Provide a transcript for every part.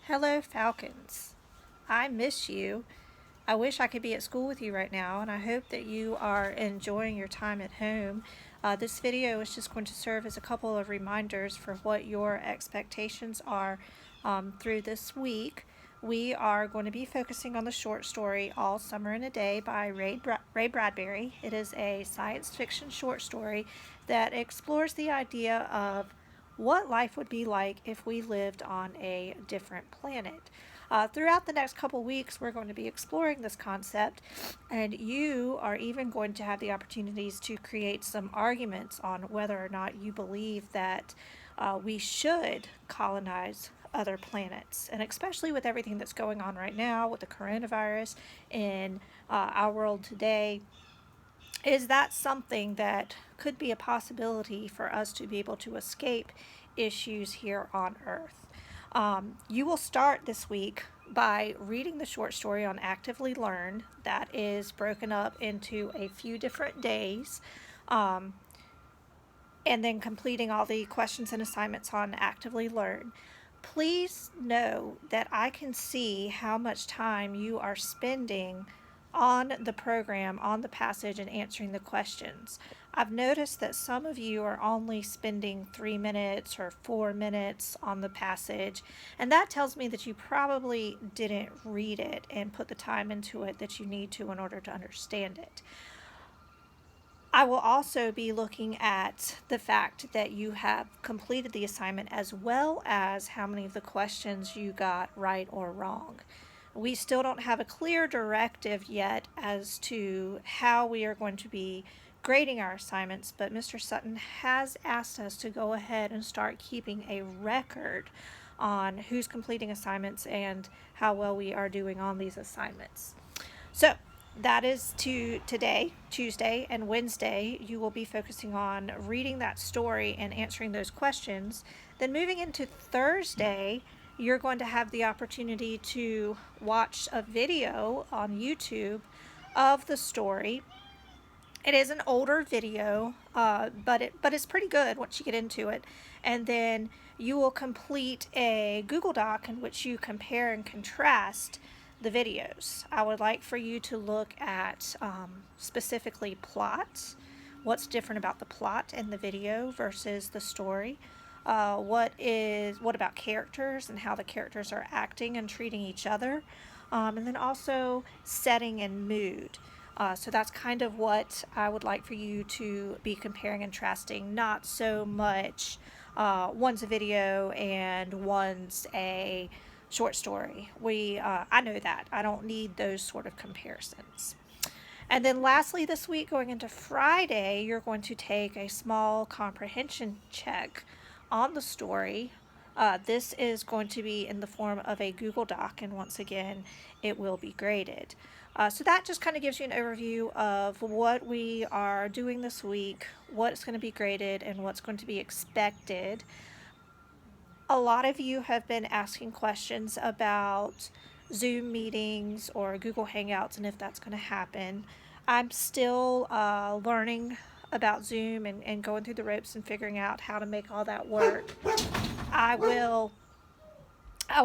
Hello, Falcons. I miss you. I wish I could be at school with you right now, and I hope that you are enjoying your time at home. This video is just going to serve as a couple of reminders for what your expectations are through this week. We are going to be focusing on the short story All Summer in a Day by Ray Bradbury. It is a science fiction short story that explores the idea of what life would be like if we lived on a different planet. Throughout the next couple weeks, we're going to be exploring this concept, and you are even going to have the opportunities to create some arguments on whether or not you believe that we should colonize other planets. And especially with everything that's going on right now with the coronavirus in our world today, is that something that could be a possibility for us to be able to escape issues here on Earth? You will start this week by reading the short story on Actively Learn. That is broken up into a few different days, and then completing all the questions and assignments on Actively Learn. Please know that I can see how much time you are spending on the program, on the passage, and answering the questions. I've noticed that some of you are only spending 3 minutes or 4 minutes on the passage, and that tells me that you probably didn't read it and put the time into it that you need to in order to understand it. I will also be looking at the fact that you have completed the assignment as well as how many of the questions you got right or wrong. We still don't have a clear directive yet as to how we are going to be grading our assignments, but Mr. Sutton has asked us to go ahead and start keeping a record on who's completing assignments and how well we are doing on these assignments. So that is today, Tuesday, and Wednesday. You will be focusing on reading that story and answering those questions. Then moving into Thursday, you're going to have the opportunity to watch a video on YouTube of the story. It is an older video, but it's pretty good once you get into it. And then you will complete a Google Doc in which you compare and contrast the videos. I would like for you to look at specifically plots. What's different about the plot in the video versus the story? What about characters and how the characters are acting and treating each other? And then also setting and mood. So that's kind of what I would like for you to be comparing and contrasting, not so much one's a video and one's a short story. I know that. I don't need those sort of comparisons. And then lastly this week, going into Friday, you're going to take a small comprehension check on the story. This is going to be in the form of a Google Doc, and once again, it will be graded. So that just kind of gives you an overview of what we are doing this week, what's going to be graded, and what's going to be expected. A lot of you have been asking questions about Zoom meetings or Google Hangouts and if that's going to happen. I'm still learning about Zoom and going through the ropes and figuring out how to make all that work. I will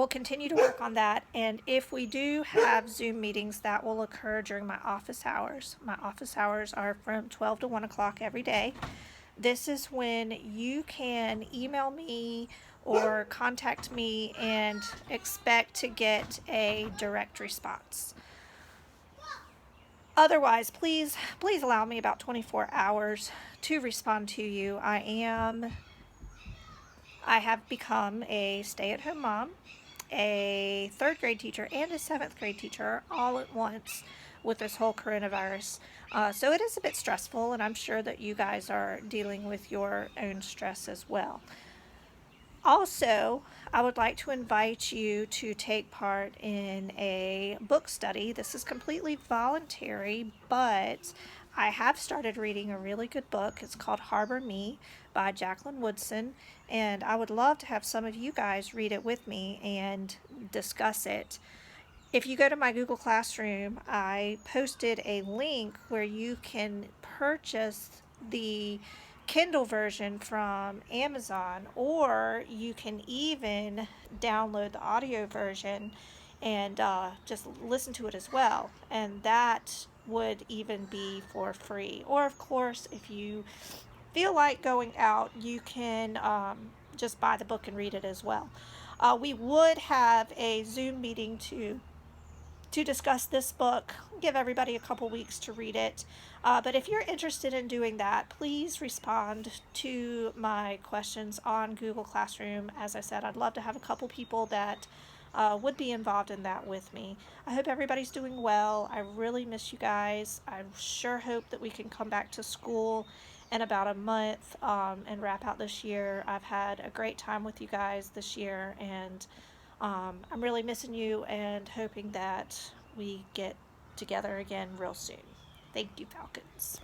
continue to work on that, and if we do have Zoom meetings, that will occur during my office hours. My office hours are from 12 to 1 o'clock every day. This is when you can email me or contact me and expect to get a direct response. Otherwise, please allow me about 24 hours to respond to you. I have become a stay-at-home mom, a 3rd grade teacher, and a 7th grade teacher all at once with this whole coronavirus. So it is a bit stressful, and I'm sure that you guys are dealing with your own stress as well. Also, I would like to invite you to take part in a book study. This is completely voluntary, but I have started reading a really good book. It's called Harbor Me by Jacqueline Woodson, and I would love to have some of you guys read it with me and discuss it. If you go to my Google Classroom, I posted a link where you can purchase the Kindle version from Amazon, or you can even download the audio version and just listen to it as well. And that would even be for free. Or, of course, if you feel like going out, you can just buy the book and read it as well. We would have a Zoom meeting to discuss this book, give everybody a couple weeks to read it. But if you're interested in doing that, please respond to my questions on Google Classroom. As I said, I'd love to have a couple people that would be involved in that with me. I hope everybody's doing well. I really miss you guys. I sure hope that we can come back to school in about a month and wrap out this year. I've had a great time with you guys this year, and I'm really missing you and hoping that we get together again real soon. Thank you, Falcons.